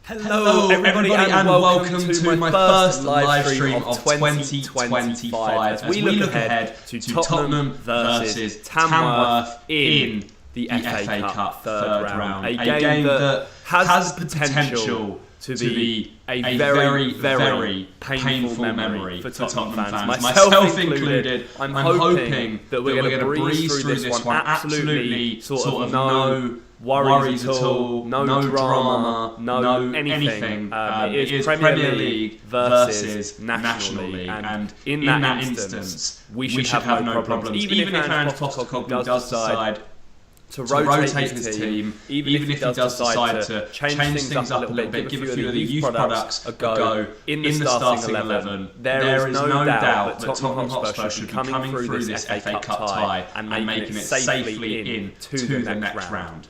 Hello everybody and welcome to my first live stream of 2025 as we look ahead to Tottenham versus Tamworth in the FA Cup third round. A game that has the potential to be a very, very painful memory for Tottenham fans, myself included. I'm hoping that we're going to breeze through this one absolutely sort of no worries at all, no drama, no anything. It is Premier League versus National League, and in that instance, we should have no problems. Even if Ange Postecoglou does decide to rotate his team, even if he does decide to change things up a little bit, give a few of the youth products a go in the starting 11, there is no doubt that Tottenham Hotspur should be coming through this FA Cup tie and making it safely into the next round.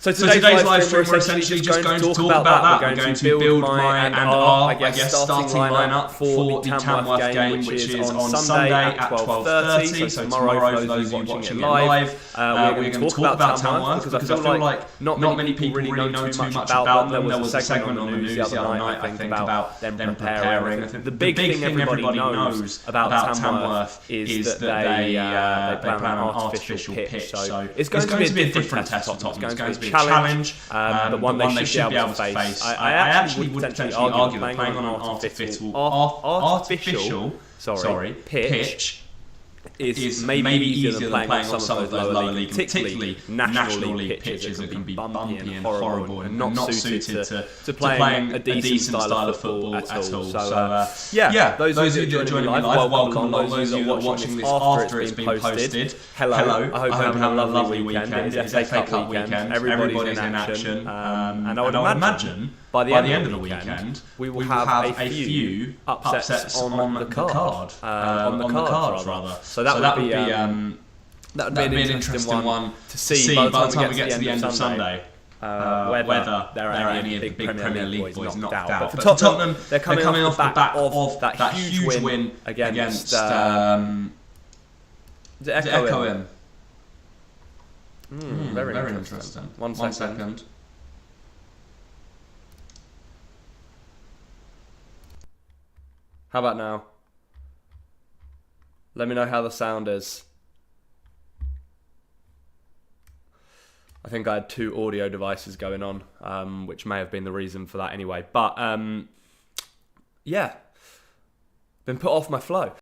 So today's live stream, we're essentially just going to talk about that. We're going to build my and our, starting lineup for the Tamworth game, which is on Sunday at 12:30. So tomorrow, for those of you watching it live, we're going to talk about Tamworth because I feel like not many people really know too much about them. There was a segment on the news the other night, I think, about them preparing. The big thing everybody knows about Tamworth is that they plan an artificial pitch. So it's going to be a different test for Tottenham. It's going to be challenge, but one they should be able to face. I actually would potentially argue that playing on an artificial pitch is maybe easier than playing on some of those lower league, particularly National League pitches that can be bumpy and horrible and not suited to playing a decent style of football at all. So those of you that are joining me live, welcome along. Those of you that are watching this after it's been posted, hello. I hope you have a lovely weekend. It is FA Cup weekend. Everybody's in action. And I would imagine by the end of the weekend, we will have a few upsets on the card. On the cards, rather. So that would be an interesting one to see by the time we get to the end of Sunday. Whether there are any of the big Premier League boys knocked out. But for Tottenham, they're coming off the back of that huge win against Echo him. Very interesting. One second. How about now? Let me know how the sound is. I think I had two audio devices going on, which may have been the reason for that anyway. But, been put off my flow.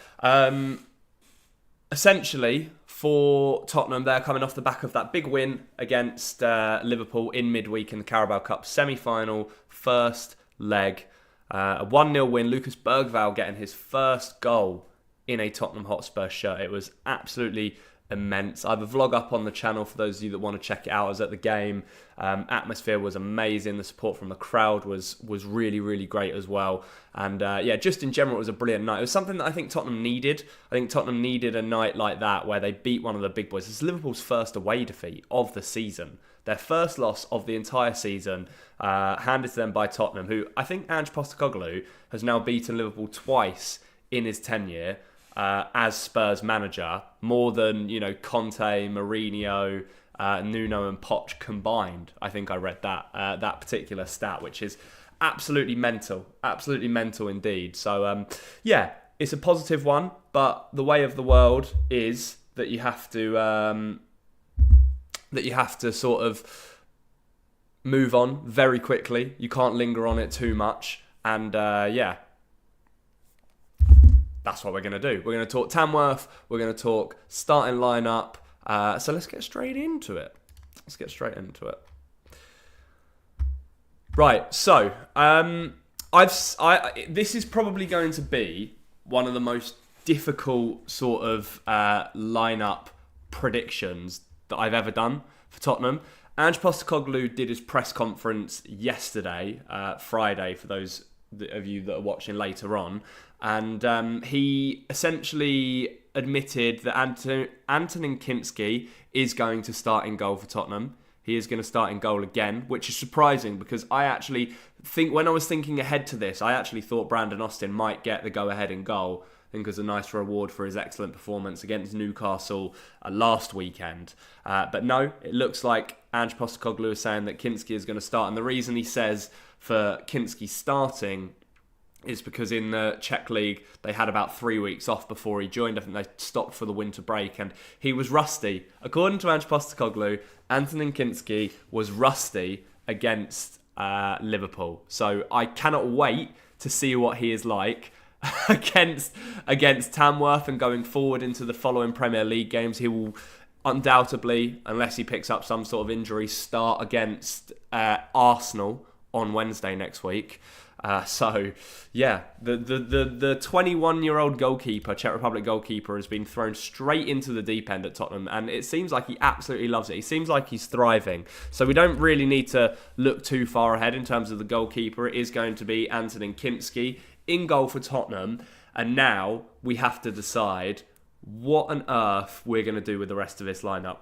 Essentially, for Tottenham, they're coming off the back of that big win against Liverpool in midweek in the Carabao Cup semi-final, first leg. A 1-0 win, Lucas Bergvall getting his first goal in a Tottenham Hotspur shirt. It was absolutely immense. I have a vlog up on the channel for those of you that want to check it out. I was at the game. Atmosphere was amazing. The support from the crowd was really, really great as well. And just in general, it was a brilliant night. It was something that I think Tottenham needed. I think Tottenham needed a night like that where they beat one of the big boys. It's Liverpool's first away defeat of the season. Their first loss of the entire season, handed to them by Tottenham, who I think Ange Postecoglou has now beaten Liverpool twice in his tenure as Spurs manager, more than Conte, Mourinho, Nuno and Poch combined. I think I read that particular stat, which is absolutely mental indeed. So it's a positive one, but the way of the world is that you have to sort of move on very quickly. You can't linger on it too much. And that's what we're going to do. We're going to talk Tamworth. We're going to talk starting lineup. So let's get straight into it. Right. So this is probably going to be one of the most difficult sort of lineup predictions that I've ever done for Tottenham. Ange Postecoglou did his press conference yesterday, Friday, for those of you that are watching later on, and he essentially admitted that Antonin Kinski is going to start in goal for Tottenham. He is going to start in goal again, which is surprising because I actually think, when I was thinking ahead to this, I actually thought Brandon Austin might get the go-ahead in goal. I think as a nice reward for his excellent performance against Newcastle last weekend. But no, it looks like Ange Postecoglou is saying that Kinski is going to start. And the reason he says for Kinski starting is because in the Czech League, they had about 3 weeks off before he joined. I think they stopped for the winter break, and he was rusty. According to Ange Postecoglou, Antonin Kinski was rusty against Liverpool. So I cannot wait to see what he is like against Tamworth, and going forward into the following Premier League games. He will undoubtedly, unless he picks up some sort of injury, start against Arsenal on Wednesday next week. So, yeah, the 21-year-old goalkeeper, Czech Republic goalkeeper, has been thrown straight into the deep end at Tottenham, and it seems like he absolutely loves it. He seems like he's thriving. So we don't really need to look too far ahead in terms of the goalkeeper. It is going to be Antonin Kinski in goal for Tottenham, and now we have to decide what on earth we're going to do with the rest of this lineup.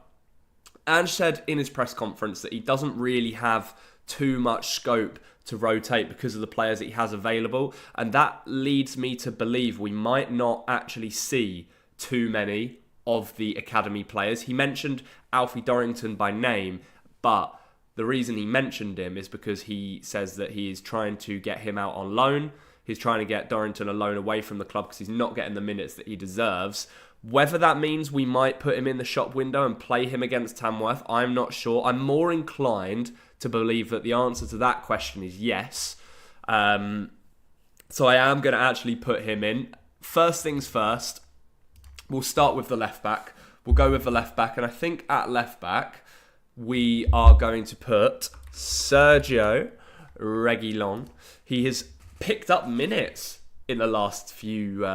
Ange said in his press conference that he doesn't really have too much scope to rotate because of the players that he has available, and that leads me to believe we might not actually see too many of the academy players. He mentioned Alfie Dorrington by name, but the reason he mentioned him is because he says that he is trying to get him out on loan. He's trying to get Dorrington a loan away from the club because he's not getting the minutes that he deserves. Whether that means we might put him in the shop window and play him against Tamworth, I'm not sure. I'm more inclined to believe that the answer to that question is yes. So I am going to actually put him in. First things first, we'll start with the left back. We'll go with the left back, and I think at left back we are going to put Sergio Reguilón. He has picked up minutes in the last few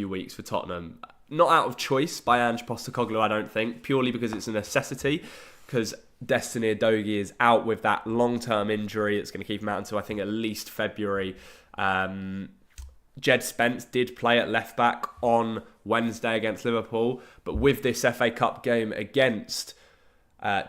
weeks for Tottenham. Not out of choice by Ange Postecoglou, I don't think, purely because it's a necessity, because Destiny Udogie is out with that long-term injury. It's going to keep him out until, I think, at least February. Jed Spence did play at left-back on Wednesday against Liverpool, but with this FA Cup game against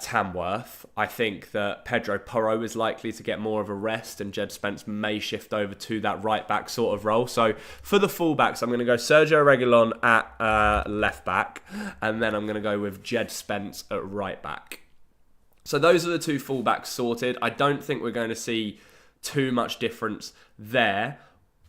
Tamworth, I think that Pedro Porro is likely to get more of a rest, and Jed Spence may shift over to that right-back sort of role. So for the fullbacks, I'm going to go Sergio Reguilón at left-back, and then I'm going to go with Jed Spence at right-back. So those are the two fullbacks sorted. I don't think we're going to see too much difference there.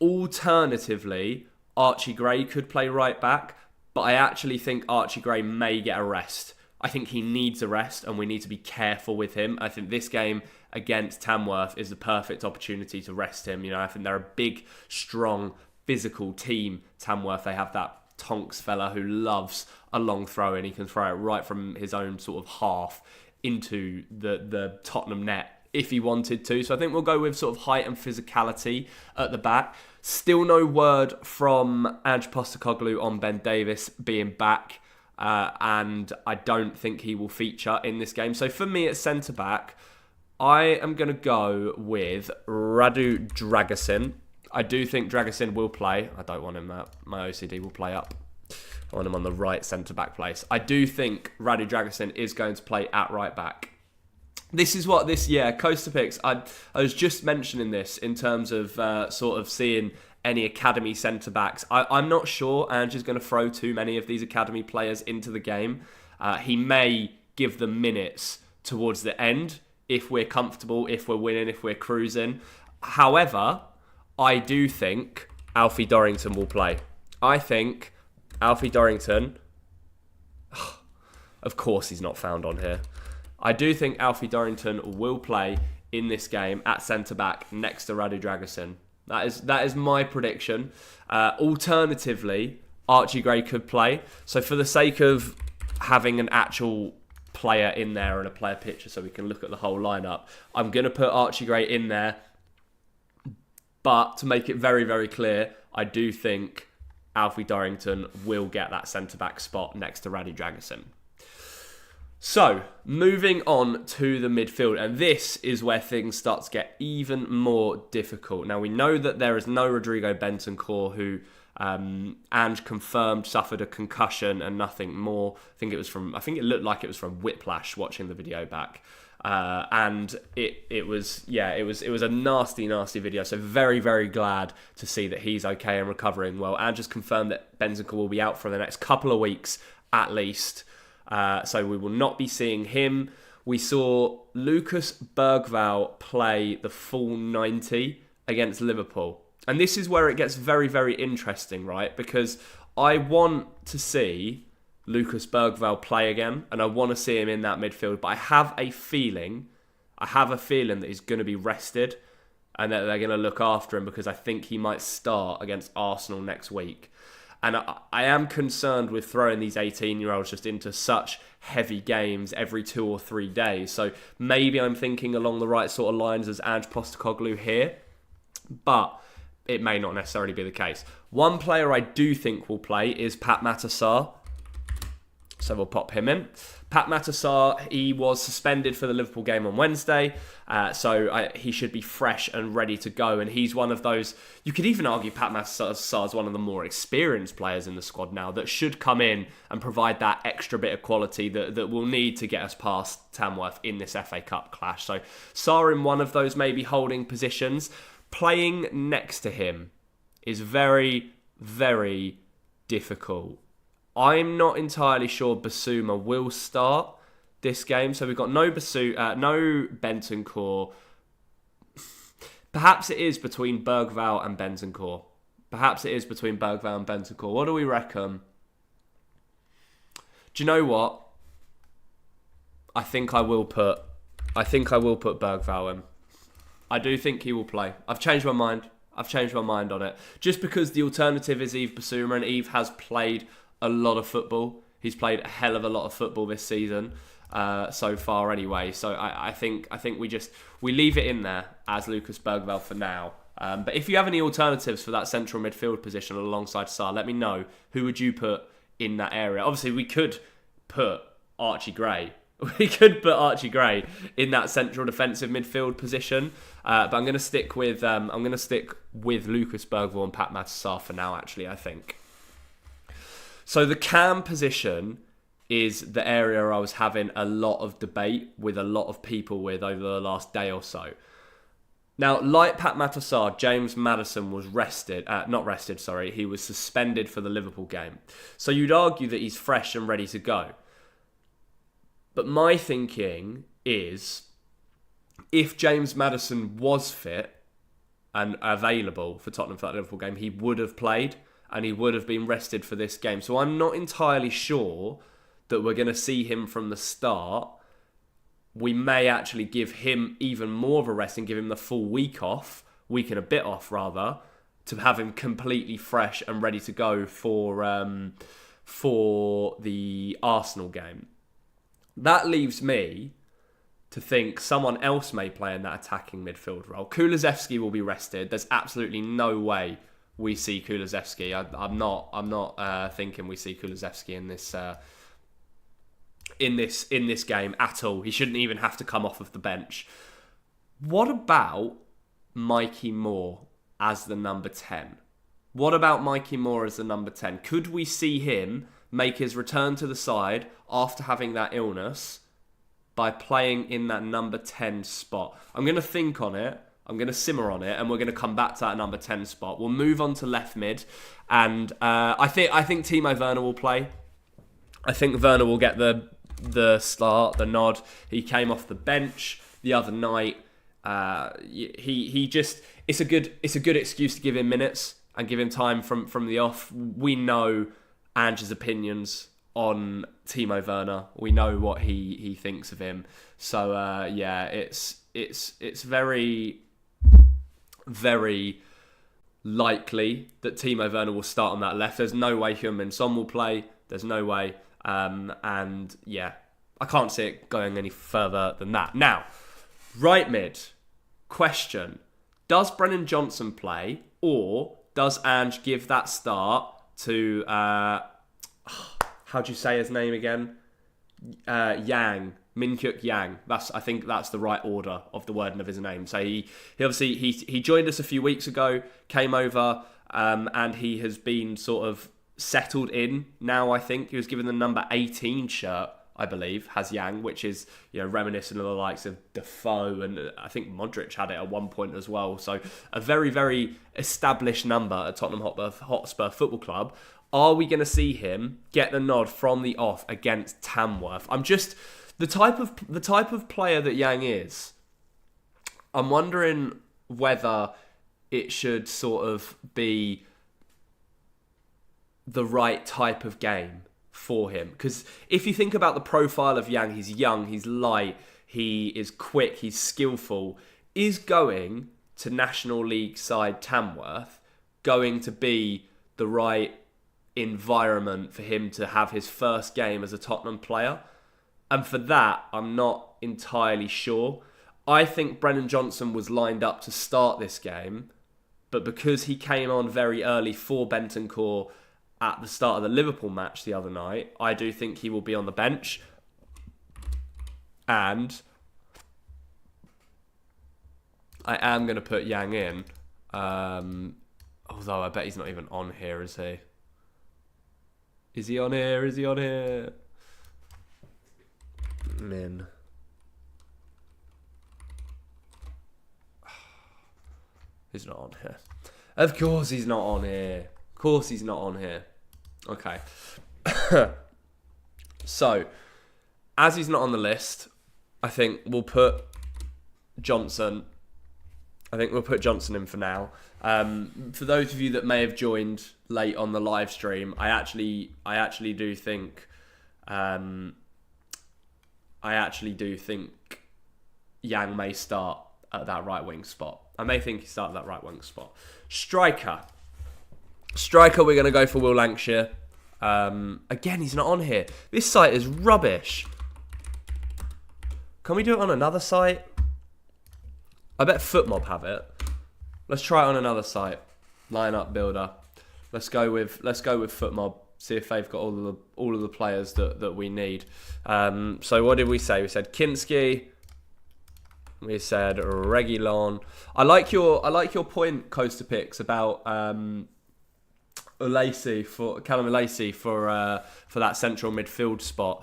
Alternatively, Archie Gray could play right-back, but I actually think Archie Gray may get a rest. I think he needs a rest, and we need to be careful with him. I think this game against Tamworth is the perfect opportunity to rest him. You know, I think they're a big, strong, physical team, Tamworth. They have that Tonks fella who loves a long throw, and he can throw it right from his own sort of half into the Tottenham net if he wanted to. So I think we'll go with sort of height and physicality at the back. Still no word from Ange Postecoglou on Ben Davies being back. And I don't think he will feature in this game. So for me at centre-back, I am going to go with Radu Dragusin. I do think Dragusin will play. I don't want him that. My OCD will play up. I want him on the right centre-back place. I do think Radu Dragusin is going to play at right-back. This is what this year, Coaster Picks, I was just mentioning this in terms of sort of seeing any academy centre-backs. I'm not sure Ange is going to throw too many of these academy players into the game. He may give them minutes towards the end if we're comfortable, if we're winning, if we're cruising. However, I do think Alfie Dorrington will play. I think Alfie Dorrington, of course he's not found on here. I do think Alfie Dorrington will play in this game at centre-back next to Radu Dragusin. That is my prediction. Alternatively, Archie Gray could play. So for the sake of having an actual player in there and a player picture so we can look at the whole lineup, I'm going to put Archie Gray in there. But to make it very, very clear, I do think Alfie Dorrington will get that centre-back spot next to Radu Dragusin. So, moving on to the midfield, and this is where things start to get even more difficult. Now, we know that there is no Rodrigo Bentancur, who Ange confirmed suffered a concussion and nothing more. I think it looked like it was from whiplash watching the video back. And it was a nasty video. So very, very glad to see that he's okay and recovering well. And just confirmed that Bentancur will be out for the next couple of weeks at least. So we will not be seeing him. We saw Lucas Bergvall play the full 90 against Liverpool. And this is where it gets very, very interesting, right? Because I want to see Lucas Bergvall play again, and I want to see him in that midfield. But I have a feeling that he's going to be rested and that they're going to look after him, because I think he might start against Arsenal next week. And I am concerned with throwing these 18-year-olds just into such heavy games every 2 or 3 days. So maybe I'm thinking along the right sort of lines as Ange Postecoglou here, but it may not necessarily be the case. One player I do think will play is Pat Matasar. So we'll pop him in. Pat Matasar, he was suspended for the Liverpool game on Wednesday, so he should be fresh and ready to go. And he's one of those, you could even argue Pat Matasar is one of the more experienced players in the squad now that should come in and provide that extra bit of quality that we'll need to get us past Tamworth in this FA Cup clash. So Sarr in one of those maybe holding positions. Playing next to him is very, very difficult. I'm not entirely sure Basuma will start this game. So we've got no Bentancur. Perhaps it is between Bergvall and Bentancur. What do we reckon? Do you know what? I think I will put Bergvall in. I do think he will play. I've changed my mind on it. Just because the alternative is Yves Basuma, and Yves has played a lot of football. He's played a hell of a lot of football this season so far anyway. So I think we leave it in there as Lucas Bergvall for now. But if you have any alternatives for that central midfield position alongside Sarr, let me know. Who would you put in that area? Obviously, we could put Archie Gray. We could put Archie Gray in that central defensive midfield position, but I'm going to stick with Lucas Bergvall and Pat Matasar for now. Actually, I think. So the cam position is the area I was having a lot of debate with a lot of people with over the last day or so. Now, like Pat Matasar, James Maddison was he was suspended for the Liverpool game. So you'd argue that he's fresh and ready to go. But my thinking is, if James Maddison was fit and available for Tottenham for that Liverpool game, he would have played. And he would have been rested for this game. So I'm not entirely sure that we're going to see him from the start. We may actually give him even more of a rest and give him the full week and a bit off rather, to have him completely fresh and ready to go for the Arsenal game. That leaves me to think someone else may play in that attacking midfield role. Kulusevski will be rested. There's absolutely no way we see Kulusevski. I'm not thinking we see Kulusevski in this game at all. He shouldn't even have to come off of the bench. What about Mikey Moore as the number 10? Could we see him make his return to the side after having that illness by playing in that number 10 spot? I'm going to think on it. I'm going to simmer on it, and we're going to come back to that number 10 spot. We'll move on to left mid, and I think Timo Werner will play. I think Werner will get the start, the nod. He came off the bench the other night. It's a good excuse to give him minutes and give him time from the off. We know Ange's opinions on Timo Werner. We know what he thinks of him. So it's very, very likely that Timo Werner will start on that left. There's no way Heung-min Son will play. There's no way. I can't see it going any further than that. Now, right mid, question. Does Brennan Johnson play, or does Ange give that start to, how do you say his name again? Min-Hyuk Yang. I think that's the right order of the wording of his name. So he obviously he joined us a few weeks ago, came over, and he has been sort of settled in now. I think he was given the number 18 shirt I believe, has Yang, which is, reminiscent of the likes of Defoe, and I think Modric had it at one point as well. So a very, very established number at Tottenham Hotspur Football Club. Are we going to see him get the nod from the off against Tamworth? I'm just the type of player that Yang is. I'm wondering whether it should sort of be the right type of game for him. Because if you think about the profile of Yang, he's young, he's light, he is quick, he's skillful. Is going to National League side Tamworth going to be the right environment for him to have his first game as a Tottenham player? And for that, I'm not entirely sure. I think Brennan Johnson was lined up to start this game, but because he came on very early for Bentancur at the start of the Liverpool match the other night, I do think he will be on the bench. And I am going to put Yang in. Although I bet he's not even on here, is he? Is he on here? Is he on here? Min. He's not on here. Of course he's not on here. Of course he's not on here. Okay. So, as he's not on the list, I think we'll put Johnson. I think we'll put Johnson in for now. For those of you that may have joined late on the live stream, I actually do think Yang may start at that right wing spot. I may think he started that right wing spot. Striker, we're going to go for Will Lancashire. Again, he's not on here. This site is rubbish. Can we do it on another site? I bet FootMob have it. Let's try it on another site. Lineup builder. Let's go with FootMob. See if they've got all of the players that we need. So what did we say? We said Kinski. We said Reguilon. I like your point, Coaster Picks, about Callum Lacey for that central midfield spot.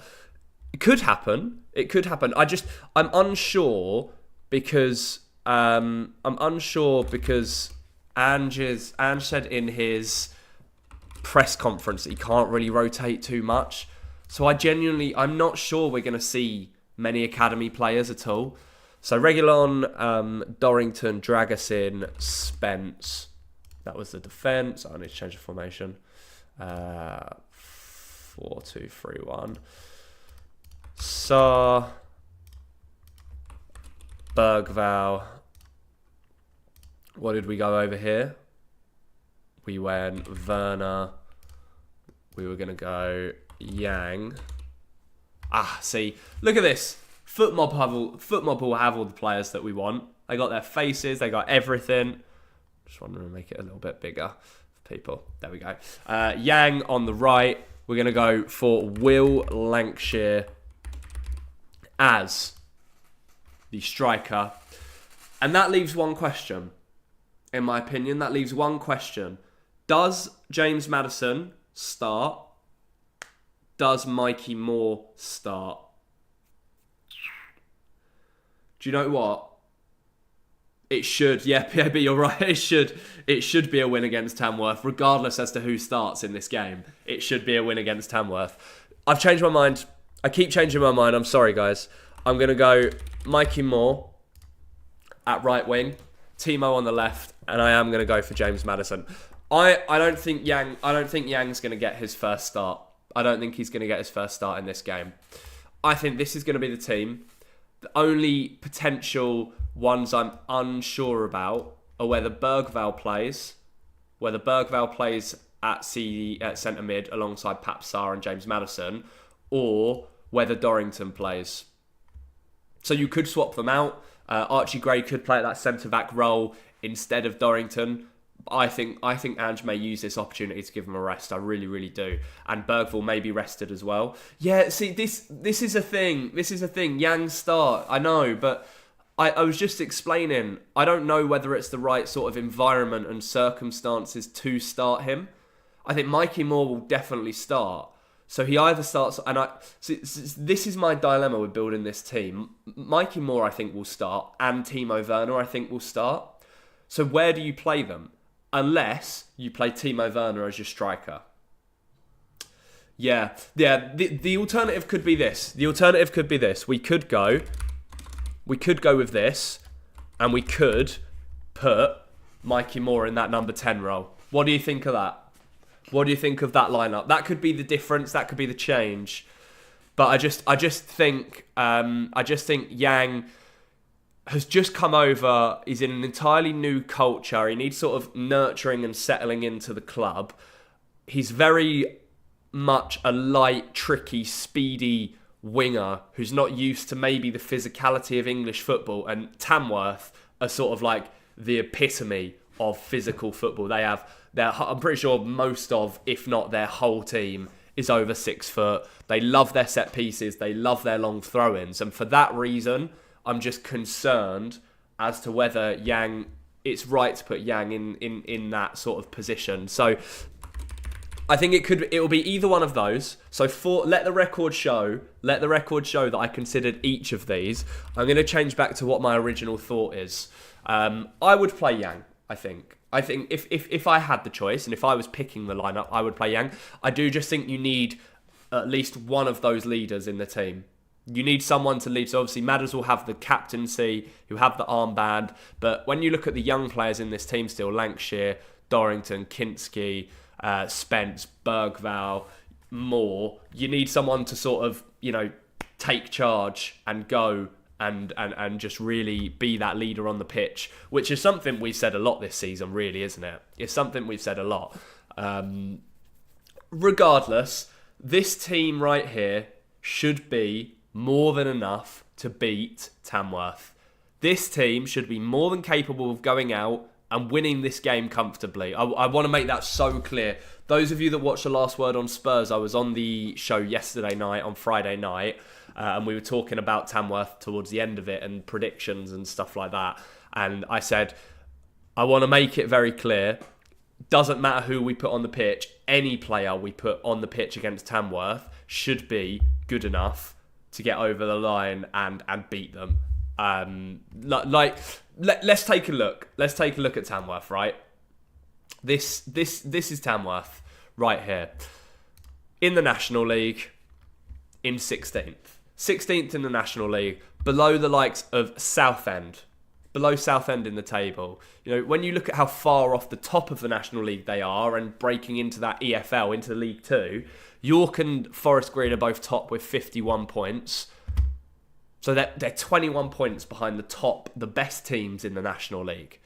It could happen. I'm unsure because Ange said in his press conference that he can't really rotate too much. So I'm not sure we're going to see many academy players at all. So Reguilon, Dorrington, Dragusin, Spence. That was the defence. I need to change the formation. 4-2-3-1. Sarr, Bergvall. What did we go over here? We went Werner. We were going to go Yang. See, look at this. FootMob will have all the players that we want. They got their faces. They got everything. Just wanted to make it a little bit bigger for people. There we go. Yang on the right. We're going to go for Will Lancashire as the striker. And that leaves one question. In my opinion, that leaves one question. Does James Maddison start? Does Mikey Moore start? Do you know what? It should. Yeah, but you're right. It should be a win against Tamworth, regardless as to who starts in this game. It should be a win against Tamworth. I've changed my mind. I keep changing my mind. I'm sorry, guys. I'm going to go Mikey Moore at right wing, Timo on the left, and I am going to go for James Maddison. I don't think Yang's going to get his first start. I don't think he's going to get his first start in this game. I think this is going to be the team. The only potential ones I'm unsure about are whether Bergvall plays at centre mid alongside Pap Sarr and James Maddison, or whether Dorrington plays. So you could swap them out. Archie Gray could play at that centre back role instead of Dorrington. I think Ange may use this opportunity to give him a rest. I really, really do. And Bergvall may be rested as well. Yeah, see, this is a thing. This is a thing. Yang start, I know, but I was just explaining. I don't know whether it's the right sort of environment and circumstances to start him. I think Mikey Moore will definitely start. So he either starts, and this is my dilemma with building this team. Mikey Moore, I think, will start, and Timo Werner, I think, will start. So where do you play them? Unless you play Timo Werner as your striker. Yeah. The alternative could be this. We could go with this, and we could put Mikey Moore in that number 10 role. What do you think of that? What do you think of that lineup? That could be the difference. That could be the change. But I just think Yang has just come over. He's in an entirely new culture. He needs sort of nurturing and settling into the club. He's very much a light, tricky, speedy winger who's not used to maybe the physicality of English football. And Tamworth are sort of like the epitome of physical football. I'm pretty sure most of, if not their whole team, is over 6 foot. They love their set pieces. They love their long throw-ins. And for that reason, I'm just concerned as to whether it's right to put Yang in that sort of position. So I think it will be either one of those. So let the record show that I considered each of these. I'm going to change back to what my original thought is. I would play Yang, I think. I think if I had the choice and if I was picking the lineup, I would play Yang. I do just think you need at least one of those leaders in the team. You need someone to lead. So obviously Madders will have the captaincy, who have the armband. But when you look at the young players in this team still, Lancashire, Dorrington, Kinski, Spence, Bergval, Moore, you need someone to sort of, take charge and go and just really be that leader on the pitch, which is something we've said a lot this season, really, isn't it? It's something we've said a lot. Regardless, this team right here should be more than enough to beat Tamworth. This team should be more than capable of going out and winning this game comfortably. I want to make that so clear. Those of you that watched The Last Word on Spurs, I was on the show yesterday night, on Friday night, and we were talking about Tamworth towards the end of it and predictions and stuff like that. And I said, I want to make it very clear, doesn't matter who we put on the pitch, any player we put on the pitch against Tamworth should be good enough to get over the line and beat them. Let's take a look. Let's take a look at Tamworth, right? This is Tamworth right here. In the National League, in 16th. 16th in the National League, below the likes of Southend. Below Southend in the table. When you look at how far off the top of the National League they are and breaking into that EFL, into League 2, York and Forest Green are both top with 51 points. So they're 21 points behind the best teams in the National League.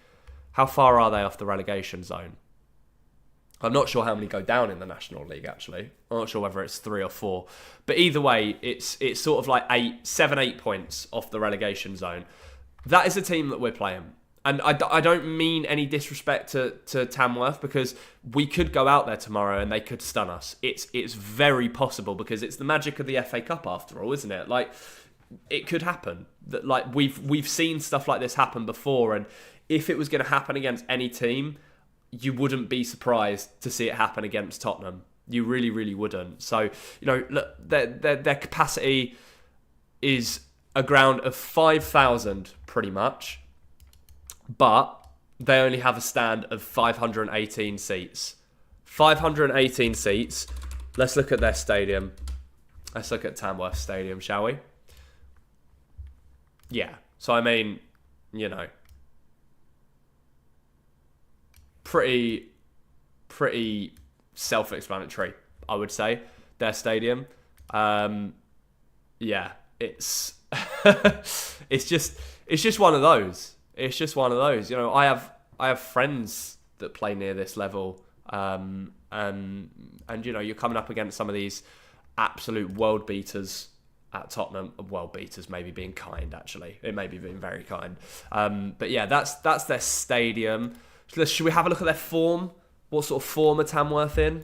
How far are they off the relegation zone? I'm not sure how many go down in the National League, actually. I'm not sure whether it's 3 or 4. But either way, it's sort of like 7-8 points off the relegation zone. That is the team that we're playing. And I don't mean any disrespect to Tamworth, because we could go out there tomorrow and they could stun us. It's very possible, because it's the magic of the FA Cup after all, isn't it? Like, it could happen. That, like, we've seen stuff like this happen before, and if it was going to happen against any team, you wouldn't be surprised to see it happen against Tottenham. You really, really wouldn't. So, look, their capacity is a ground of 5,000 pretty much, but they only have a stand of 518 seats. 518 seats. Let's look at their stadium. Let's look at Tamworth Stadium, shall we? Yeah. So, I mean, pretty self-explanatory, I would say, their stadium. Yeah, it's it's just one of those. It's just one of those. I have friends that play near this level, and you're coming up against some of these absolute world beaters at Tottenham. World beaters maybe being kind, actually. It may be being very kind. But yeah, that's their stadium. Should we have a look at their form? What sort of form are Tamworth in?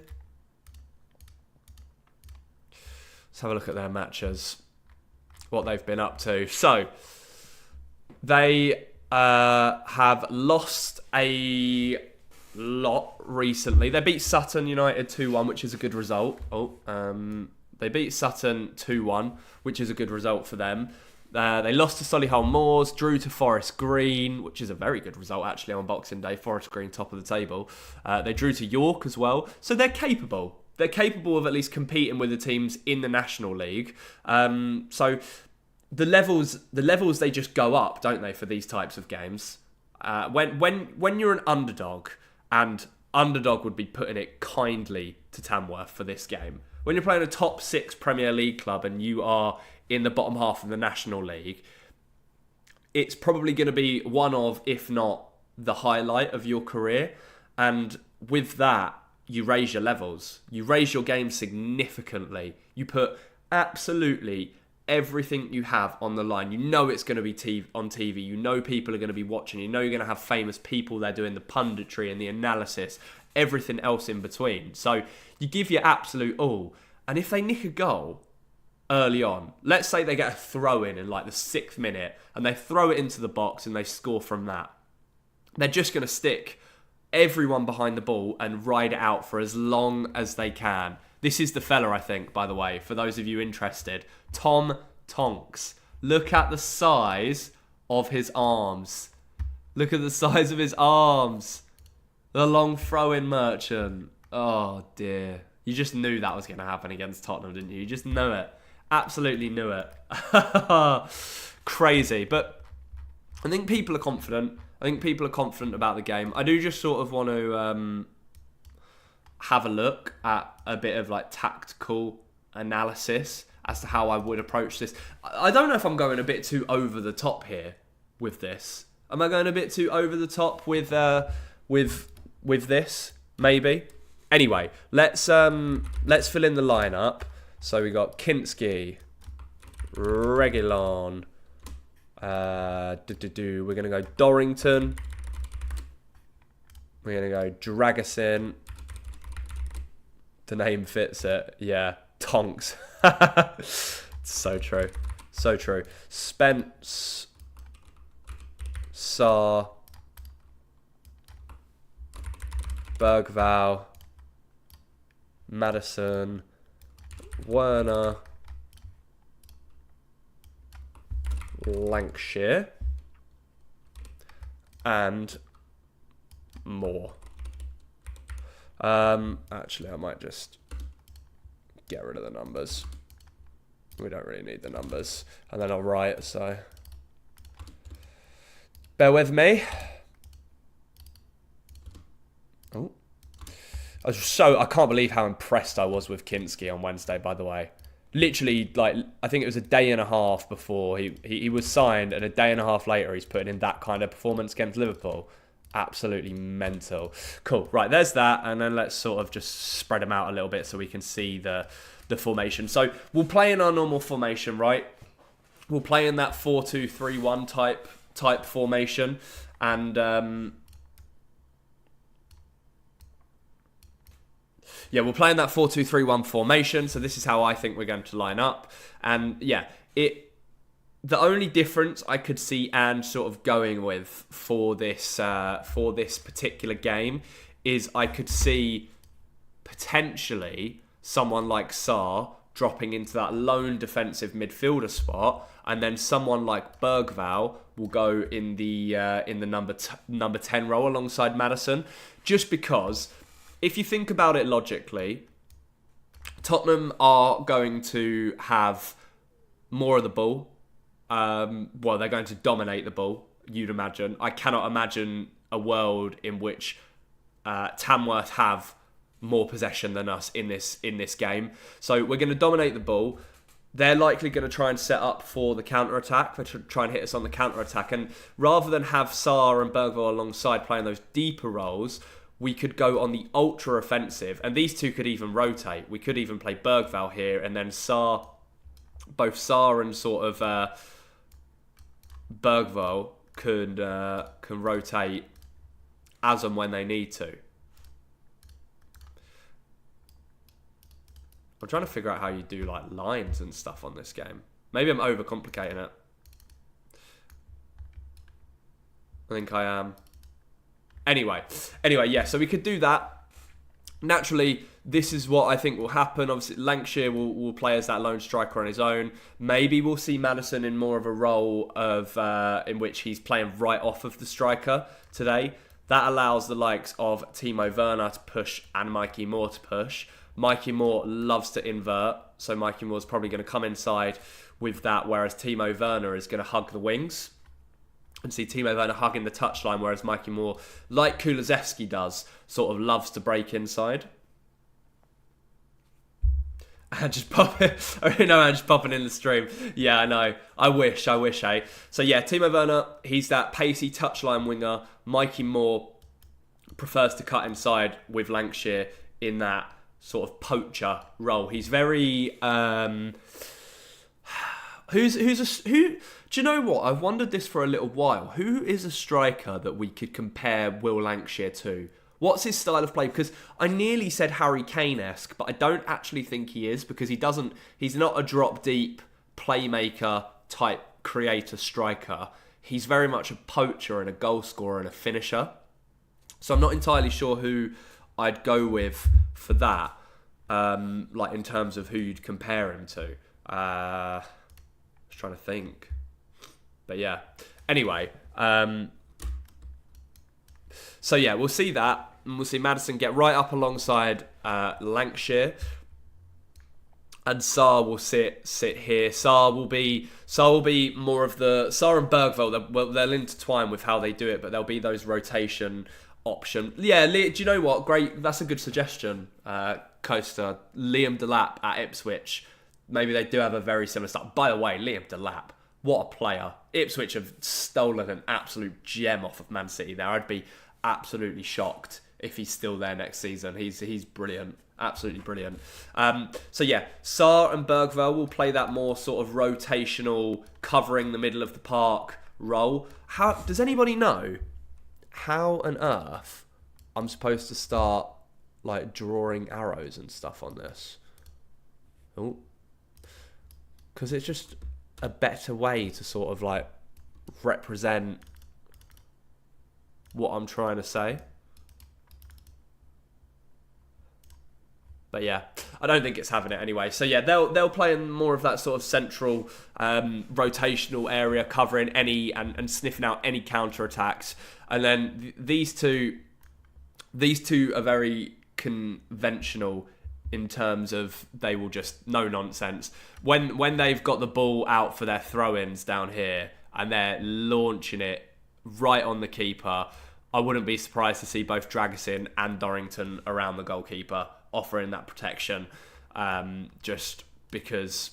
Let's have a look at their matches. What they've been up to. So, they have lost a lot recently. They beat Sutton United 2-1, which is a good result. They beat Sutton 2-1, which is a good result for them. They lost to Solihull Moors, drew to Forest Green, which is a very good result actually on Boxing Day. Forest Green top of the table. They drew to York as well. So they're capable. They're capable of at least competing with the teams in the National League. So the levels they just go up, don't they, for these types of games? When you're an underdog, and underdog would be putting it kindly to Tamworth for this game. When you're playing a top 6 Premier League club and you are in the bottom half of the National League, it's probably going to be one of, if not the highlight of your career. And with that, you raise your levels. You raise your game significantly. You put absolutely everything you have on the line. You know it's going to be on TV. You know people are going to be watching. You know you're going to have famous people there doing the punditry and the analysis, everything else in between. So you give your absolute all. And if they nick a goal early on, let's say they get a throw in like the 6th minute and they throw it into the box and they score from that, they're just going to stick everyone behind the ball and ride it out for as long as they can. This is the fella, I think, by the way, for those of you interested. Tom Tonks. Look at the size of his arms. Look at the size of his arms. The long throw-in merchant. Oh, dear. You just knew that was going to happen against Tottenham, didn't you? You just knew it. Absolutely knew it. Crazy. But I think people are confident. I think people are confident about the game. I do just sort of want to have a look at a bit of like tactical analysis as to how I would approach this. I don't know if I'm going a bit too over the top here with this. Am I going a bit too over the top with this? Maybe. Anyway, let's fill in the lineup. So we got Kinski, Reguilon. We're going to go Dorrington. We're going to go Dragusin. The name fits it. Yeah. Tonks. So true. So true. Spence. Sarr. Bergval. Madison. Werner. Lancashire. And more. Actually, I might just get rid of the numbers. We don't really need the numbers. And then I'll write, so bear with me. Oh. I can't believe how impressed I was with Kinski on Wednesday, by the way. Literally, like, I think it was a day and a half before he was signed, and a day and a half later he's putting in that kind of performance against Liverpool. Absolutely mental. Cool. Right, there's that, and then let's sort of just spread them out a little bit so we can see the formation. So we'll play in our normal formation, right? We'll play in that 4-2-3-1 type formation, and yeah, we'll play in that 4-2-3-1 formation. So this is how I think we're going to line up, and yeah, the only difference I could see and sort of going with for this particular game is I could see potentially someone like Sarr dropping into that lone defensive midfielder spot, and then someone like Bergval will go in the number 10 role alongside Madison. Just because, if you think about it logically, Tottenham are going to have more of the ball. Well, they're going to dominate the ball, you'd imagine. I cannot imagine a world in which Tamworth have more possession than us in this game. So we're going to dominate the ball. They're likely going to try and set up for the counter-attack. They're try and hit us on the counter-attack. And rather than have Sarr and Bergval alongside playing those deeper roles, we could go on the ultra-offensive. And these two could even rotate. We could even play Bergval here, and then both Sarr and sort of Bergval can rotate as and when they need to. I'm trying to figure out how you do like lines and stuff on this game. Maybe I'm overcomplicating it. I think I am. Anyway, yeah, so we could do that. Naturally, this is what I think will happen. Obviously, Lancashire will play as that lone striker on his own. Maybe we'll see Maddison in more of a role of in which he's playing right off of the striker today. That allows the likes of Timo Werner to push and Mikey Moore to push. Mikey Moore loves to invert, so Mikey Moore's probably going to come inside with that, whereas Timo Werner is going to hug the wings. And see Timo Werner hugging the touchline, whereas Mikey Moore, like Kulusevski does, sort of loves to break inside. And just pop it. I'm just popping in the stream. Yeah, I know. I wish, eh? So yeah, Timo Werner, he's that pacey touchline winger. Mikey Moore prefers to cut inside with Lancashire in that sort of poacher role. He's very who do you know what? I've wondered this for a little while. Who is a striker that we could compare Will Lancashire to? What's his style of play? Because I nearly said Harry Kane-esque, but I don't actually think he is, because he's not a drop-deep playmaker type creator striker. He's very much a poacher and a goal scorer and a finisher. So I'm not entirely sure who I'd go with for that, like in terms of who you'd compare him to. I was trying to think. But yeah. Anyway, so yeah, we'll see that. And we'll see Maddison get right up alongside Lancashire. And Sarr will sit here. Sarr will be more of the... Sarr and Bergveld, they'll intertwine with how they do it, but there'll be those rotation option. Yeah, do you know what? Great. That's a good suggestion, Coaster. Liam Delap at Ipswich. Maybe they do have a very similar style. By the way, Liam Delap, what a player. Ipswich have stolen an absolute gem off of Man City there. I'd be absolutely shocked if he's still there next season. He's brilliant. Absolutely brilliant. So yeah, Sarr and Bergveld will play that more sort of rotational, covering the middle of the park role. How does anybody know how on earth I'm supposed to start like drawing arrows and stuff on this? Oh, because it's just a better way to sort of like represent what I'm trying to say. But yeah, I don't think it's having it anyway. So yeah, they'll play in more of that sort of central rotational area, covering any and sniffing out any counter attacks. And then these two are very conventional in terms of they will just no nonsense. When they've got the ball out for their throw-ins down here and they're launching it right on the keeper, I wouldn't be surprised to see both Dragusin and Dorrington around the goalkeeper, offering that protection, just because,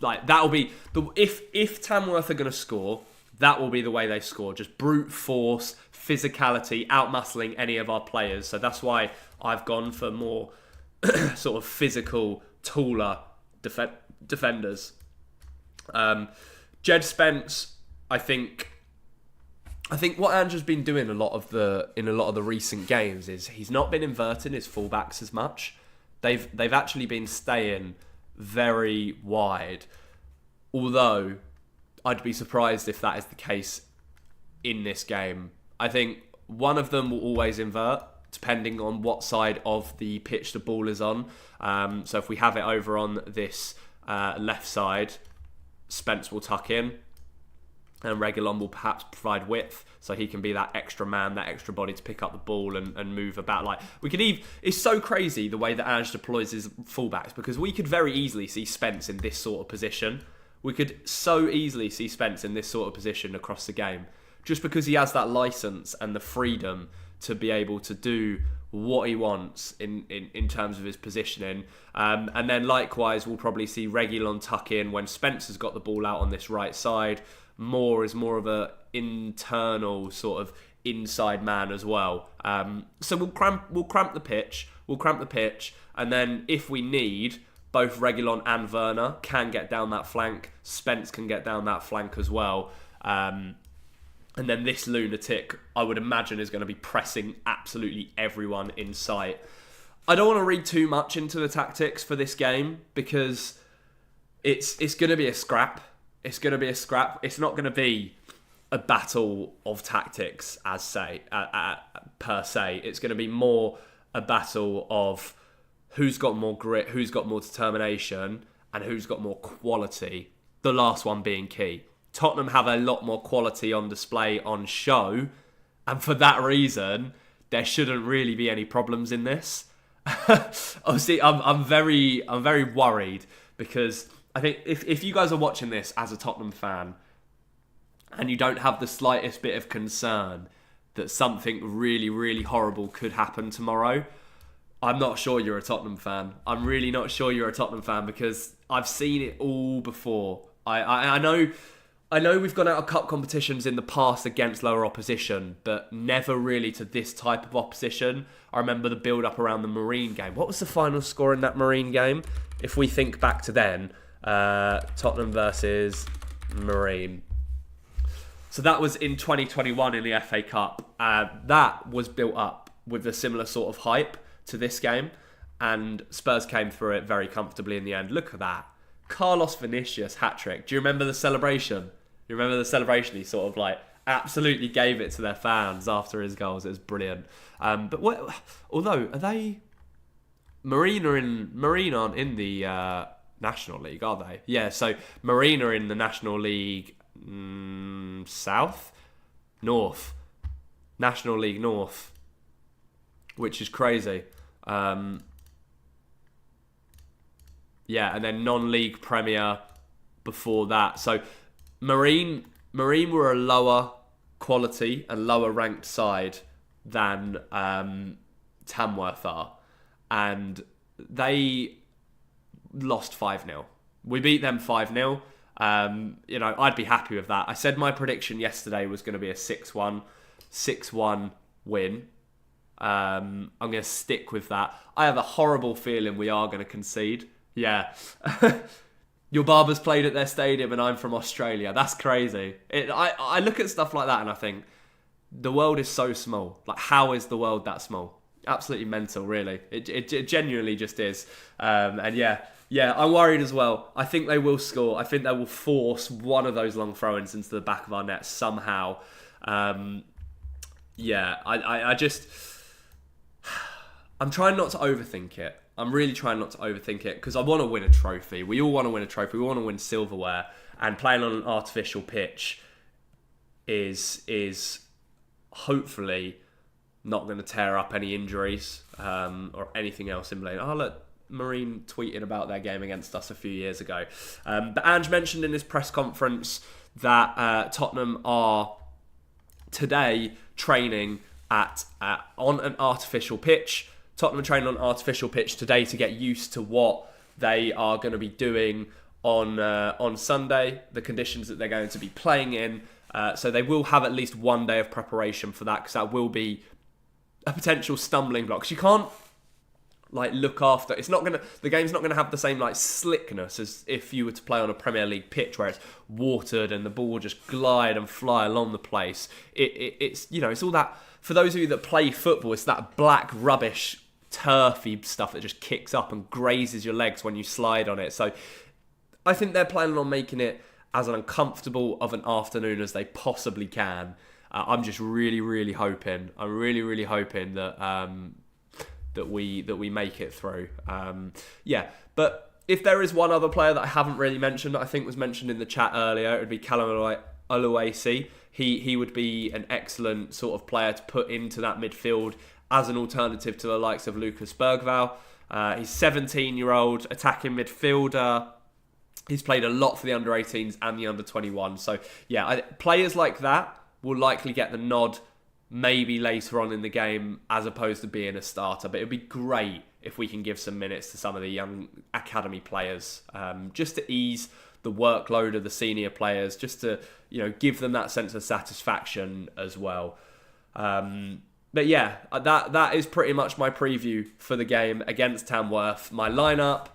like, that'll be if Tamworth are going to score, that will be the way they score. Just brute force, physicality, outmuscling any of our players. So that's why I've gone for more sort of physical, taller defenders. Jed Spence, I think what Andrew's been doing in a lot of the recent games is he's not been inverting his fullbacks as much. They've actually been staying very wide. Although I'd be surprised if that is the case in this game. I think one of them will always invert, depending on what side of the pitch the ball is on. So if we have it over on this left side, Spence will tuck in, and Reguilon will perhaps provide width, so he can be that extra man, that extra body to pick up the ball and move about. Like it's so crazy the way that Ange deploys his fullbacks, because we could very easily see Spence in this sort of position. We could so easily see Spence in this sort of position across the game, just because he has that license and the freedom to be able to do what he wants in terms of his positioning. And then likewise, we'll probably see Reguilon tuck in when Spence has got the ball out on this right side. Moore is more of a internal sort of inside man as well. So we'll cramp the pitch. And then if we need, both Reguilon and Werner can get down that flank. Spence can get down that flank as well. And then this lunatic, I would imagine, is going to be pressing absolutely everyone in sight. I don't want to read too much into the tactics for this game, because it's going to be a scrap. It's going to be a scrap. It's not going to be a battle of tactics, per se. It's going to be more a battle of who's got more grit, who's got more determination, and who's got more quality. The last one being key. Tottenham have a lot more quality on display, on show, and for that reason, there shouldn't really be any problems in this. Obviously, I'm very worried, because I think if you guys are watching this as a Tottenham fan and you don't have the slightest bit of concern that something really, really horrible could happen tomorrow, I'm not sure you're a Tottenham fan. I'm really not sure you're a Tottenham fan, because I've seen it all before. I know we've gone out of cup competitions in the past against lower opposition, but never really to this type of opposition. I remember the build-up around the Marine game. What was the final score in that Marine game? If we think back to then, Tottenham versus Marine. So that was in 2021 in the FA Cup. That was built up with a similar sort of hype to this game, and Spurs came through it very comfortably in the end. Look at that. Carlos Vinicius hat-trick. Do you remember the celebration? You remember the celebration? He sort of like absolutely gave it to their fans after his goals. It was brilliant. But although, are they... Marine aren't in the National League, are they? Yeah, so Marine are in the National League South? North. National League North. Which is crazy. Yeah, and then non-league Premier before that. So Marine were a lower quality and lower ranked side than Tamworth are. And they lost 5-0. We beat them 5-0. I'd be happy with that. I said my prediction yesterday was going to be a 6-1 win. I'm going to stick with that. I have a horrible feeling we are going to concede. Yeah. Your Barbers played at their stadium and I'm from Australia. That's crazy. I look at stuff like that and I think, the world is so small. Like, how is the world that small? Absolutely mental, really. It genuinely just is. And yeah, I'm worried as well. I think they will score. I think they will force one of those long throw-ins into the back of our net somehow. I just... I'm trying not to overthink it. I'm really trying not to overthink it, because I want to win a trophy. We all want to win a trophy. We want to win silverware. And playing on an artificial pitch is hopefully not going to tear up any injuries or anything else in blame. Oh, look, Marine tweeted about their game against us a few years ago. But Ange mentioned in his press conference that Tottenham are today training on an artificial pitch. Tottenham are training on an artificial pitch today to get used to what they are going to be doing on Sunday, the conditions that they're going to be playing in. So they will have at least one day of preparation for that, because that will be a potential stumbling block. 'Cause you can't look after. The game's not gonna have the same slickness as if you were to play on a Premier League pitch where it's watered and the ball will just glide and fly along the place. It's all that. For those of you that play football, it's that black rubbish turfy stuff that just kicks up and grazes your legs when you slide on it. So I think they're planning on making it as uncomfortable of an afternoon as they possibly can. I'm just really, really hoping. I'm really, really hoping that we make it through. But if there is one other player that I haven't really mentioned, that I think was mentioned in the chat earlier, it would be Callum Oluwasi. He would be an excellent sort of player to put into that midfield as an alternative to the likes of Lucas Bergvall. He's 17-year-old attacking midfielder. He's played a lot for the under-18s and the under-21. So, players like that will likely get the nod maybe later on in the game as opposed to being a starter. But it would be great if we can give some minutes to some of the young academy players, just to ease the workload of the senior players, just to give them that sense of satisfaction as well. But yeah, that is pretty much my preview for the game against Tamworth. My lineup,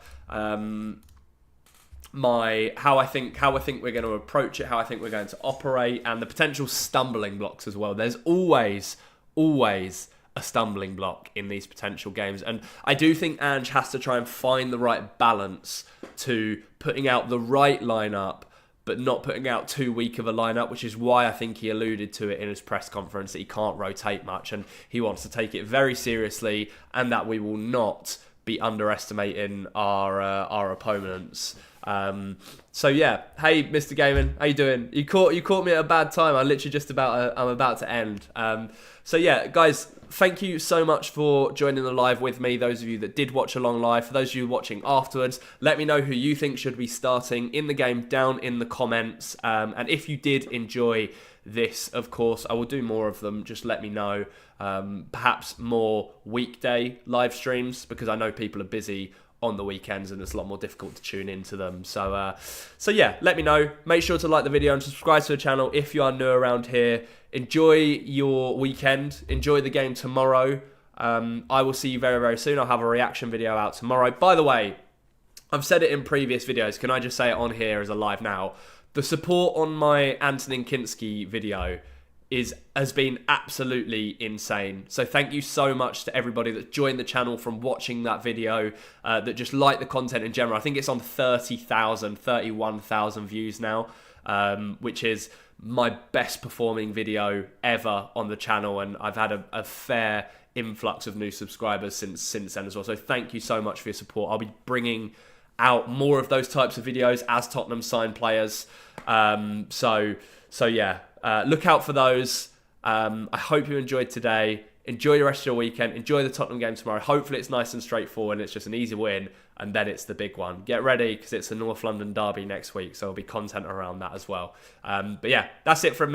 how I think we're going to approach it, how I think we're going to operate, and the potential stumbling blocks as well. There's always a stumbling block in these potential games, and I do think Ange has to try and find the right balance to putting out the right lineup, but not putting out too weak of a lineup, which is why I think he alluded to it in his press conference that he can't rotate much and he wants to take it very seriously and that we will not be underestimating our opponents. So yeah, hey Mr. Gaiman, how you doing? You caught me at a bad time. I'm about to end. So yeah, guys, thank you so much for joining the live with me. Those of you that did watch along live, for those of you watching afterwards, let me know who you think should be starting in the game down in the comments. And if you did enjoy this, of course, I will do more of them. Just let me know. Perhaps more weekday live streams, because I know people are busy on the weekends and it's a lot more difficult to tune into them. So yeah, let me know. Make sure to like the video and subscribe to the channel if you are new around here. Enjoy your weekend. Enjoy the game tomorrow. I will see you very, very soon. I'll have a reaction video out tomorrow. By the way, I've said it in previous videos. Can I just say it on here as a live now? The support on my Antonin Kinski video has been absolutely insane. So thank you so much to everybody that joined the channel from watching that video, that just like the content in general. I think it's on 31,000 views now, which is my best performing video ever on the channel, and I've had a fair influx of new subscribers since then as well. So thank you so much for your support. I'll be bringing out more of those types of videos as Tottenham sign players. So yeah, look out for those. I hope you enjoyed today. Enjoy the rest of your weekend. Enjoy the Tottenham game tomorrow. Hopefully it's nice and straightforward and it's just an easy win, and then it's the big one. Get ready, because it's a North London derby next week, so there'll be content around that as well. But yeah, that's it from me.